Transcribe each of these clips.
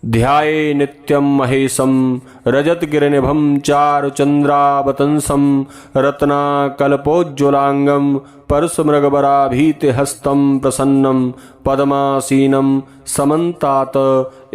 ध्याये नित्यं महेशं रजतगिरिनिभं चारुचन्द्रावतंसं रत्नाकल्पोज्ज्वलांगं परशुमृगवराभीतिहस्तं प्रसन्नं पद्मासीनं समन्तात्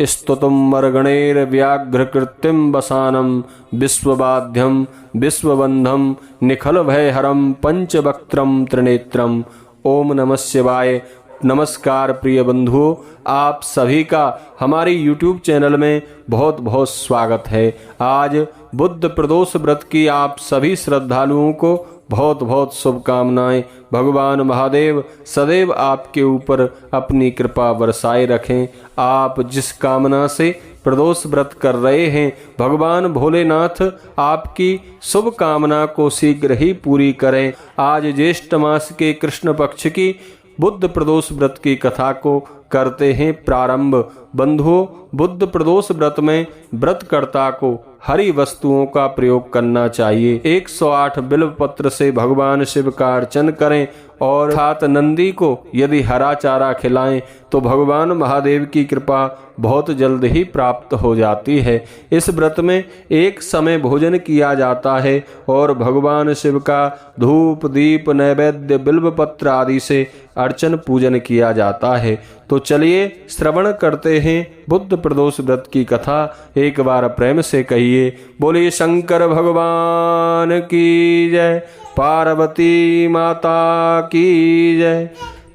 स्तुतं मर्गणैर्व्याघ्रकृतिं वसानं विश्वबाध्यं विश्वबन्धं निखलभयहरं पंचवक्त्रं त्रिनेत्रम्। ओम नमः शिवाय। नमस्कार प्रिय बंधुओं, आप सभी का हमारे YouTube चैनल में बहुत बहुत स्वागत है। आज बुद्ध प्रदोष व्रत की आप सभी श्रद्धालुओं को बहुत बहुत शुभकामनाएं। भगवान महादेव सदैव आपके ऊपर अपनी कृपा बरसाए रखें। आप जिस कामना से प्रदोष व्रत कर रहे हैं, भगवान भोलेनाथ आपकी शुभ कामना को शीघ्र ही पूरी करें। आज ज्येष्ठ मास के कृष्ण पक्ष की बुद्ध प्रदोष व्रत की कथा को करते हैं प्रारंभ। बंधुओं, बुद्ध प्रदोष व्रत में व्रतकर्ता को हरी वस्तुओं का प्रयोग करना चाहिए। 108 बिल्व पत्र से भगवान शिव का अर्चन करें और साथ नंदी को यदि हरा चारा खिलाएं तो भगवान महादेव की कृपा बहुत जल्द ही प्राप्त हो जाती है। इस व्रत में एक समय भोजन किया जाता है और भगवान शिव का धूप दीप नैवेद्य बिल्व पत्र आदि से अर्चन पूजन किया जाता है। तो चलिए श्रवण करते हैं बुद्ध प्रदोष व्रत की कथा। एक बार प्रेम से कहिए, बोलिए शंकर भगवान की जय, पार्वती माता की जय।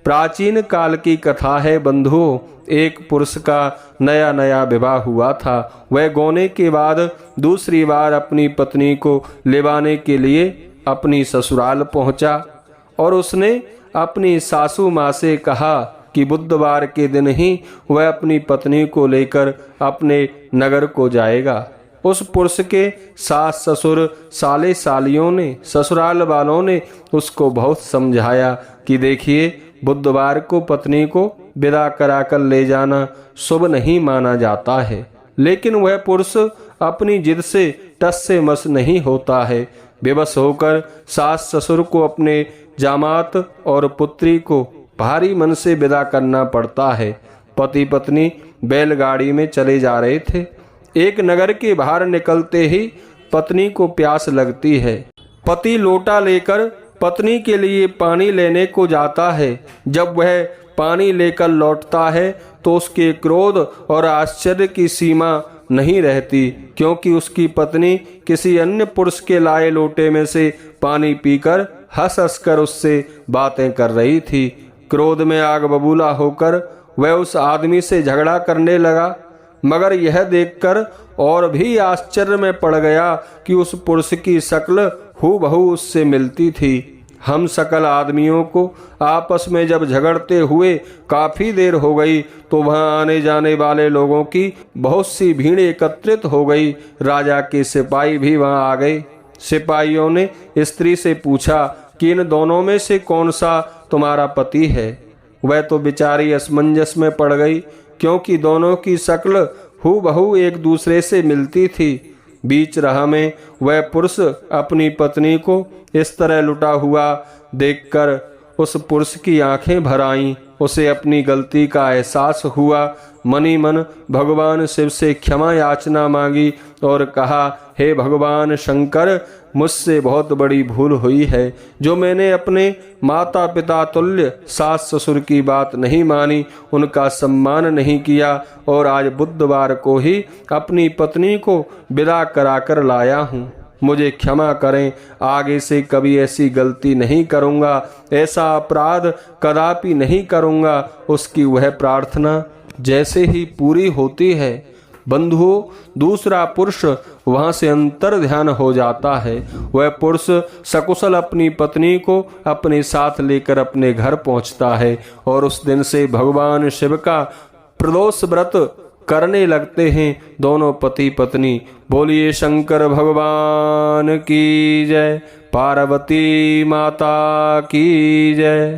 प्राचीन काल की कथा है बंधुओं। एक पुरुष का नया नया विवाह हुआ था। वह गोने के बाद दूसरी बार अपनी पत्नी को लेवाने के लिए अपनी ससुराल पहुंचा और उसने अपनी सासू माँ से कहा कि बुधवार के दिन ही वह अपनी पत्नी को लेकर अपने नगर को जाएगा। उस पुरुष के सास ससुर साले सालियों ने, ससुराल वालों ने उसको बहुत समझाया कि देखिए, बुधवार को पत्नी को विदा कराकर ले जाना शुभ नहीं माना जाता है। लेकिन वह पुरुष अपनी जिद से टस से मस नहीं होता है। बेबस होकर सास ससुर को अपने जामात और पुत्री को भारी मन से विदा करना पड़ता है। पति पत्नी बैलगाड़ी में चले जा रहे थे। एक नगर के बाहर निकलते ही पत्नी को प्यास लगती है। पति लोटा लेकर पत्नी के लिए पानी लेने को जाता है। जब वह पानी लेकर लौटता है तो उसके क्रोध और आश्चर्य की सीमा नहीं रहती, क्योंकि उसकी पत्नी किसी अन्य पुरुष के लाए लोटे में से पानी पीकर हंस हंस कर उससे बातें कर रही थी। क्रोध में आग बबूला होकर वह उस आदमी से झगड़ा करने लगा, मगर यह देखकर और भी आश्चर्य में पड़ गया कि उस पुरुष की शक्ल हूबहू उससे मिलती थी। हम सकल आदमियों को आपस में जब झगड़ते हुए काफी देर हो गई तो वहां आने जाने वाले लोगों की बहुत सी भीड़ एकत्रित हो गई। राजा के सिपाही भी वहां आ गए। सिपाहियों ने स्त्री से पूछा कि इन दोनों में से कौन सा तुम्हारा पति है। वह तो बेचारी असमंजस में पड़ गई, क्योंकि दोनों की शक्ल हूबहू एक दूसरे से मिलती थी। बीच राह में वह पुरुष अपनी पत्नी को इस तरह लुटा हुआ देखकर उस पुरुष की आंखें भर आईं। उसे अपनी गलती का एहसास हुआ। मनी मन भगवान शिव से क्षमा याचना मांगी और कहा, हे भगवान शंकर, मुझसे बहुत बड़ी भूल हुई है जो मैंने अपने माता पिता तुल्य सास ससुर की बात नहीं मानी, उनका सम्मान नहीं किया और आज बुधवार को ही अपनी पत्नी को विदा कराकर लाया हूँ। मुझे क्षमा करें, आगे से कभी ऐसी गलती नहीं करूँगा, ऐसा अपराध कदापि नहीं करूँगा। उसकी वह प्रार्थना जैसे ही पूरी होती है बंधुओं, दूसरा पुरुष वहां से अंतर ध्यान हो जाता है। वह पुरुष सकुशल अपनी पत्नी को अपने साथ लेकर अपने घर पहुंचता है और उस दिन से भगवान शिव का प्रदोष व्रत करने लगते हैं दोनों पति पत्नी। बोलिए शंकर भगवान की जय, पार्वती माता की जय।